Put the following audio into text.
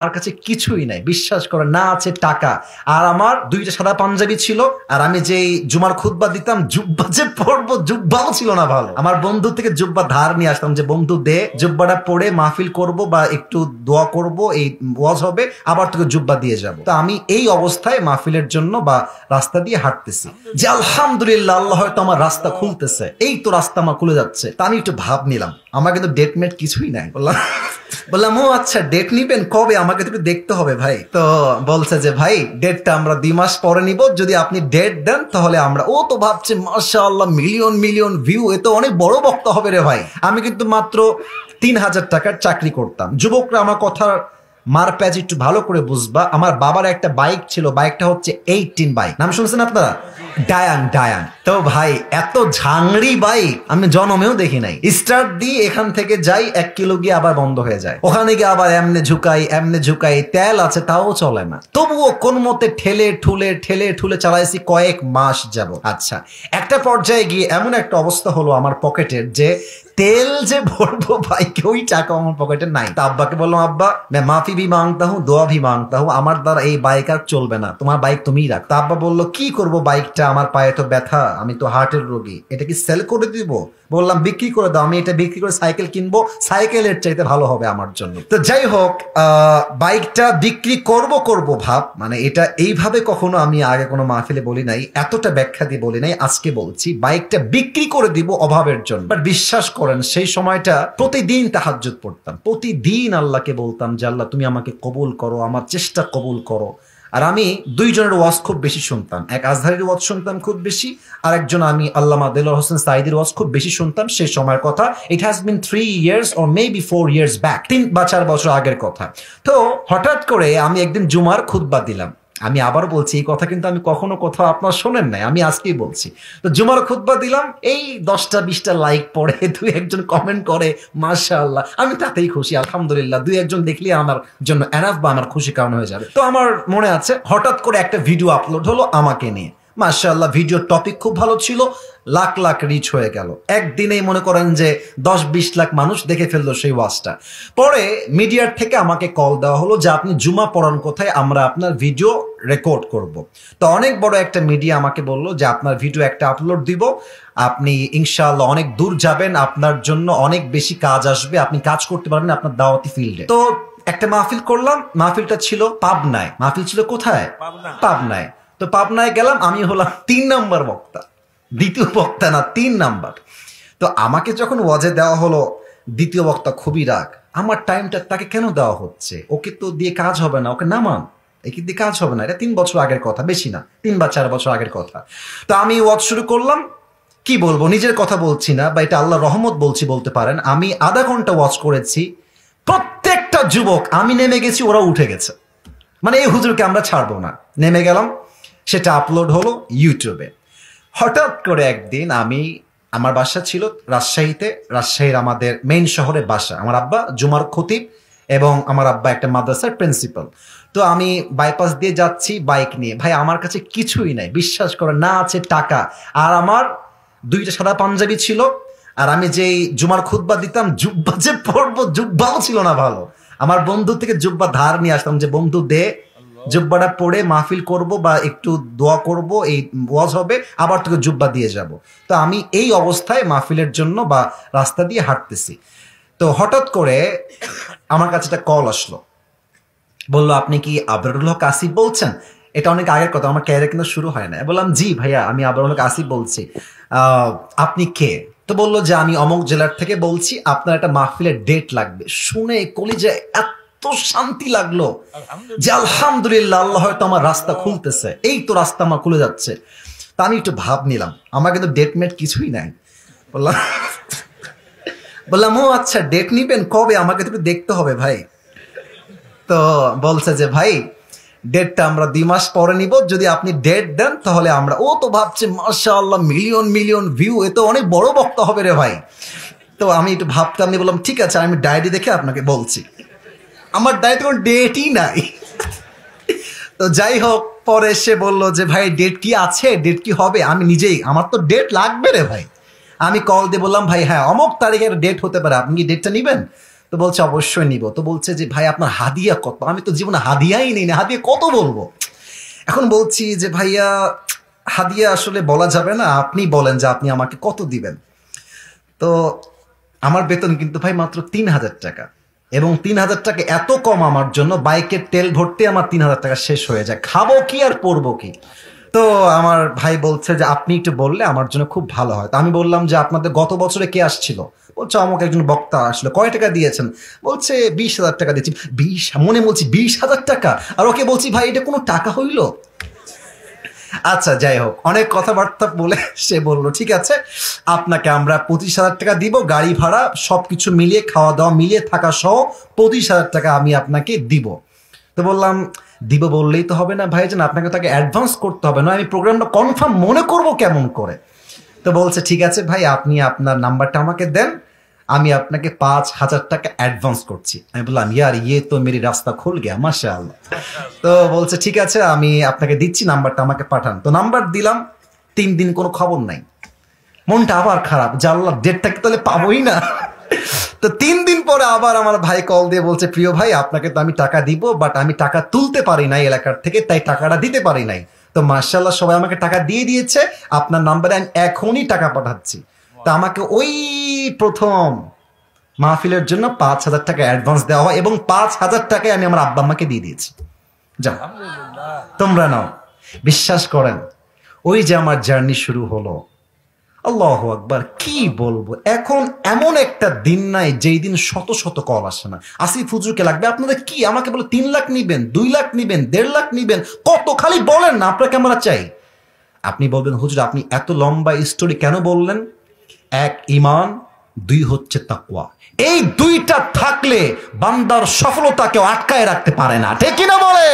আমার কাছে কিছুই নাই, বিশ্বাস করে না আছে টাকা। আর আমার দুইটা সাদা পাঞ্জাবি ছিল, আর আমি যেই জুমার খুতবা দিতাম জুব্বা যে পরবো, জুব্বাও ছিল না ভালো। আমার বন্ধু থেকে জুব্বা ধার নিয়ে আসতাম যে বন্ধু দে, জুব্বাটা পরে মাহফিল করব বা একটু দোয়া করব, এই ওয়াজ হবে, আবার তোকে জুব্বা দিয়ে যাব। তো আমি এই অবস্থায় মাহফিলের জন্য বা রাস্তা দিয়ে হাঁটতেছি যে আলহামদুলিল্লাহ আল্লাহ হয়তো আমার রাস্তা খুলতেছে, এই তো রাস্তা আমার খুলে যাচ্ছে। তা আমি একটু ভাব নিলাম, আমার কিন্তু ডেট মেট কিছুই নাই। বললাম ও আচ্ছা ডেট নিবেন কবে, আমাকে তো একটু দেখতে হবে ভাই। তো বলছে যে ভাই ডেটটা আমরা 2 মাস পরে নিব, যদি আপনি ডেট দেন তাহলে আমরা। ও তো ভাবছে মাশাআল্লাহ মিলিয়ন মিলিয়ন ভিউ, এ তো অনেক বড় বক্তা হবে রে ভাই। আমি কিন্তু মাত্র 3000 টাকার চাকরি করতাম। যুবকরা আমার কথা মার প্যাচ একটু ভালো করে বুঝবা। আমার বাবার একটা বাইক ছিল, বাইকটা হচ্ছে 18 বাইক, নাম শুনছেন আপনারা? ডায়াং। তো ভাই এত ঝাংড়ি বাইক আমি জনমেও দেখি নাই। স্টার্ট দিয়ে এখান থেকে যাই 1 কিলো গিয়ে আবার বন্ধ হয়ে যায়, ওখানে গিয়ে আবার এমনে ঝুকাই, তেল আছে তাও চলে না। তবুও কোন মতে ঠেলে ঠুলে চালাইছি কয়েক মাস যাব। আচ্ছা একটা পর্যায়ে গিয়ে এমন একটা অবস্থা হলো আমার পকেটের, যে তেল যে ভরবো বাইকে ওই টাকা আমার পকেটে নাই। তা আব্বাকে বললাম আব্বা मैं माफी भी मांगता हूँ, দোয়া भी मांगता हूँ, আমার দ্বারা এই বাইক আর চলবে না, তোমার বাইক তুমিই রাখ। তা আব্বা বললো কি করবো বাইকটা, আমার পায়ে তো ব্যথা, আমি তো হার্টের রোগী, এটা কি সেল করে দিব? বললাম বিক্রি করে দাও, আমি এটা বিক্রি করে সাইকেল কিনবো, সাইকেলের চাইতে ভালো হবে আমার জন্য। তো যাই হোক বাইকটা বিক্রি করব ভাব, মানে এটা এইভাবে কখনো আমি আগে কোনো মাহফিলে বলি নাই, এতটা ব্যাখ্যা দিয়ে বলি নাই, আজকে বলছি বাইকটা বিক্রি করে দিব অভাবের জন্য। বাট বিশ্বাস করেন সেই সময়টা প্রতিদিন তাহাজ্জুদ পড়তাম, প্রতিদিন আল্লাহকে বলতাম যে আল্লাহ তুমি আমাকে কবুল করো, আমার চেষ্টা কবুল করো। আর আমি 2 জনের ওয়াজ খুব বেশি শুনতাম, এক আজহারের ওয়াজ শুনতাম খুব বেশি, আর একজন আমি আল্লামা দেলোয়ার হোসেন সাঈদীর ওয়াজ খুব বেশি শুনতাম। সেই সময়ের কথা, it has been 3 years or maybe 4 years back, 3 বা 4 বছর আগের কথা। তো হঠাৎ করে আমি একদিন জুমার খুতবা দিলাম। আমি আবার বলছি এই কথা কিন্তু আমি কখনো কোথাও আপনার শোনেন নাই, আমি আজকেই বলছি। তো জুমার খুতবা দিলাম, এই 10টা-20টা লাইক পড়ে, 2-1জন কমেন্ট করে মাশাআল্লাহ, আমি তাতেই খুশি আলহামদুলিল্লাহ। 2-1জন দেখলে আমার জন্য এনাফ বা আমার খুশি কারণ হয়ে যাবে। তো আমার মনে আছে হঠাৎ করে একটা ভিডিও আপলোড হলো আমাকে নিয়ে, মাশাআল্লাহ ভিডিওর টপিক খুব ভালো ছিল, লাখ লাখ রিচ হয়ে গেল। একদিনেই মনে করেন যে 10-20 লাখ মানুষ দেখে ফেললো সেই ওয়াজটা। পরে মিডিয়ার থেকে আমাকে কল দেওয়া হলো যে আপনি জুমা পড়ান কোথায়, আমরা আপনার ভিডিও রেকর্ড করব। তো অনেক বড় একটা মিডিয়া আমাকে বললো যে আপনার ভিডিও একটা আপলোড দিব, আপনি ইনশাআল্লাহ অনেক দূর যাবেন, আপনার জন্য অনেক বেশি কাজ আসবে, আপনি কাজ করতে পারবেন আপনার দাওয়াতি ফিল্ডে। তো একটা মাহফিল করলাম, মাহফিলটা ছিল পাবনায়। মাহফিল ছিল কোথায়? পাবনায়। তো পাবনায় গেলাম, আমি হলাম 3 নম্বর বক্তা, দ্বিতীয় বক্তা না, 3 নাম্বার। তো আমাকে যখন ওয়াজে দেওয়া হলো দ্বিতীয় বক্তা, খুবই রাগ, আমার টাইমটা তাকে কেন দেওয়া হচ্ছে, ওকে তো দিয়ে কাজ হবে না, ওকে নামান, একে দিয়ে কাজ হবে না। এটা 3 বছর আগের কথা, বেশি না, 3 বা 4 বছর আগের কথা। তো আমি ওয়াজ শুরু করলাম, কি বলবো, নিজের কথা বলছি না বা এটা আল্লাহ রহমত বলছি বলতে পারেন। আমি আধা ঘন্টা ওয়াজ করেছি, প্রত্যেকটা যুবক, আমি নেমে গেছি ওরা উঠে গেছে, মানে এই হুজুরকে আমরা ছাড়বো না। নেমে গেলাম, সেটা আপলোড হলো ইউটিউবে। হঠাৎ করে একদিন আমার বাসা ছিল রাজশাহীতে, রাজশাহীর আমাদের মেইন শহরে বাসা, আমার আব্বা জুমার খতিব এবং আমার আব্বা একটা মাদ্রাসার প্রিন্সিপাল। তো আমি বাইপাস দিয়ে যাচ্ছি বাইক নিয়ে, ভাই আমার কাছে কিছুই নাই, বিশ্বাস করে না আছে টাকা। আর আমার 2টা সাদা পাঞ্জাবি ছিল, আর আমি যেই জুমার খুতবা দিতাম জুব্বা যে পরবো, জুব্বাও ছিল না ভালো। আমার বন্ধু থেকে জুব্বা ধার নিয়ে আসতাম যে বন্ধু দে, জুব্বাটা পরে মাহফিল করব বা একটু দোয়া করব, এই ওয়াজ হবে, আবার তোকে জুব্বা দিয়ে যাব। তো আমি এই অবস্থায় মাহফিলের জন্য বা রাস্তা দিয়ে হাঁটতেছি। তো হঠাৎ করে আমার কাছে একটা কল আসলো, বললো আপনি কি আবরারুল হক আসিফ বলছেন? এটা অনেক আগের কথা, আমার ক্যারিয়ার কিন্তু শুরু হয় না। বললাম জি ভাইয়া আমি আবরারুল হক আসিফ বলছি, আপনি কে? তো বললো যে আমি অমুক জেলার থেকে বলছি, আপনার একটা মাহফিলের ডেট লাগবে। শুনে কলিজায় এত শান্তি লাগলো যে আলহামদুলিল্লাহ আল্লাহ হয়তো আমার রাস্তা খুলতেছে, এই তো রাস্তা আমার খুলে যাচ্ছে। তা আমি একটু ভাব নিলাম, আমার কিন্তু ডেট মেট কিছুই নাই। বললাম ও আচ্ছা ডেট নিবেন কবে, আমাকে তো একটু দেখতে হবে ভাই। তো বলছে যে ভাই ডেটটা আমরা 2 মাস পরে নিব, যদি আপনি ডেট দেন তাহলে আমরা। ও তো ভাবছে মাশাআল্লাহ মিলিয়ন মিলিয়ন ভিউ, এ তো অনেক বড় বক্তা হবে রে ভাই। তো আমি একটু ভাবতাম, আমি বললাম ঠিক আছে আমি ডায়েরি দেখে আপনাকে বলছি। আমার ডায়েরিতে কোনো ডেটই নাই। তো যাই হোক পরে সে বললো যে ভাই ডেট কি আছে, ডেট কি হবে? আমি নিজেই, আমার তো ডেট লাগবে রে ভাই। আমি কল দিয়ে বললাম ভাই হ্যাঁ অমুক তারিখের ডেট হতে পারে, আপনি কি ডেটটা নিবেন? তো বলছে অবশ্যই নিব। তো বলছে যে ভাই আপনার হাদিয়া কত? আমি তো জীবনে হাদিয়াই নেই না, হাদিয়া কত বলবো। এখন বলছি যে ভাইয়া হাদিয়া আসলে বলা যাবে না, আপনি বলেন যে আপনি আমাকে কত দিবেন। তো আমার বেতন কিন্তু ভাই মাত্র 3,000 টাকা, এবং 3,000 টাকা এত কম আমার জন্য, বাইকের তেল ভরতে আমার 3,000 টাকা শেষ হয়ে যায়, খাবো কি আর পরবো কি। তো আমার ভাই বলছে যে আপনি একটু বললে আমার জন্য খুব ভালো হয়। তো আমি বললাম যে আপনাদের গত বছরে কে আসছিল? বলছে আমাকে একজন বক্তা আসলো। কয় টাকা দিয়েছেন? বলছে 20,000 টাকা দিয়েছি। মনে বলছি 20,000 টাকা, আর ওকে বলছি ভাই এটা কোনো টাকা হইলো? আচ্ছা যাই হোক, অনেক কথাবার্তা বলে সে বললো ঠিক আছে আপনাকে আমরা 25,000 টাকা দিব, গাড়ি ভাড়া সবকিছু মিলিয়ে, খাওয়া দাওয়া মিলিয়ে, থাকা সহ 25,000 টাকা আমি আপনাকে দিব। তো বললাম দিব বললেই তো হবে না ভাইজান, আপনাকে তাকে অ্যাডভান্স করতে হবে, না আমি প্রোগ্রামটা কনফার্ম মনে করব কেমন করে। তো বলছে ঠিক আছে ভাই আপনি আপনার নাম্বারটা আমাকে দেন, আমি আপনাকে 5,000 টাকা অ্যাডভান্স করছি। আমি বললাম ইয়ার ইয়ে তো মেরি রাস্তা খুল গিয়া মাশাআল্লাহ। তো বলছে ঠিক আছে আমি আপনাকে দিচ্ছি, নাম্বারটা আমাকে পাঠান। তো নাম্বার দিলাম, 3 দিন কোনো খবর নাই। মনটা আবার খারাপ, জানলাম ডেটটা কি তাহলে পাবোই না। তো 3 দিন পরে আবার আমার ভাই কল দিয়ে বলছে প্রিয় ভাই আপনাকে তো আমি টাকা দিব, বাট আমি টাকা তুলতে পারি নাই এলাকার থেকে, তাই টাকাটা দিতে পারি নাই। তো মাশাআল্লাহ সবাই আমাকে টাকা দিয়ে দিয়েছে, আপনার নাম্বারে আমি এখনই টাকা পাঠাচ্ছি। তা আমাকে ওই প্রথম মাহফিলের জন্য 5,000 টাকা অ্যাডভান্স দেওয়া হয়, এবং 5,000 টাকায় আমি আমার আব্বা আম্মাকে দিয়ে দিয়েছি। যাও তোমরা নাও। বিশ্বাস করেন ওই যে আমার জার্নি শুরু হলো, আল্লাহু আকবার, কি বলবো। এখন এমন একটা দিন নাই যেই দিন শত শত কল আসে না, আসিফ হুজুরকে লাগবে আপনাদের কি, আমাকে বলে 3 লাখ নিবেন, 2 লাখ নিবেন, 1.5 লাখ নিবেন, কত খালি বলেন না আপনাকে আমরা চাই। আপনি বলবেন হুজুর আপনি এত লম্বা স্টোরি কেন বললেন? 1 ঈমান, 2 হচ্ছে তাকওয়া। এই 2টা থাকলে বান্দার সফলতা কেউ আটকায় রাখতে পারে না, ঠিক কিনা বলে?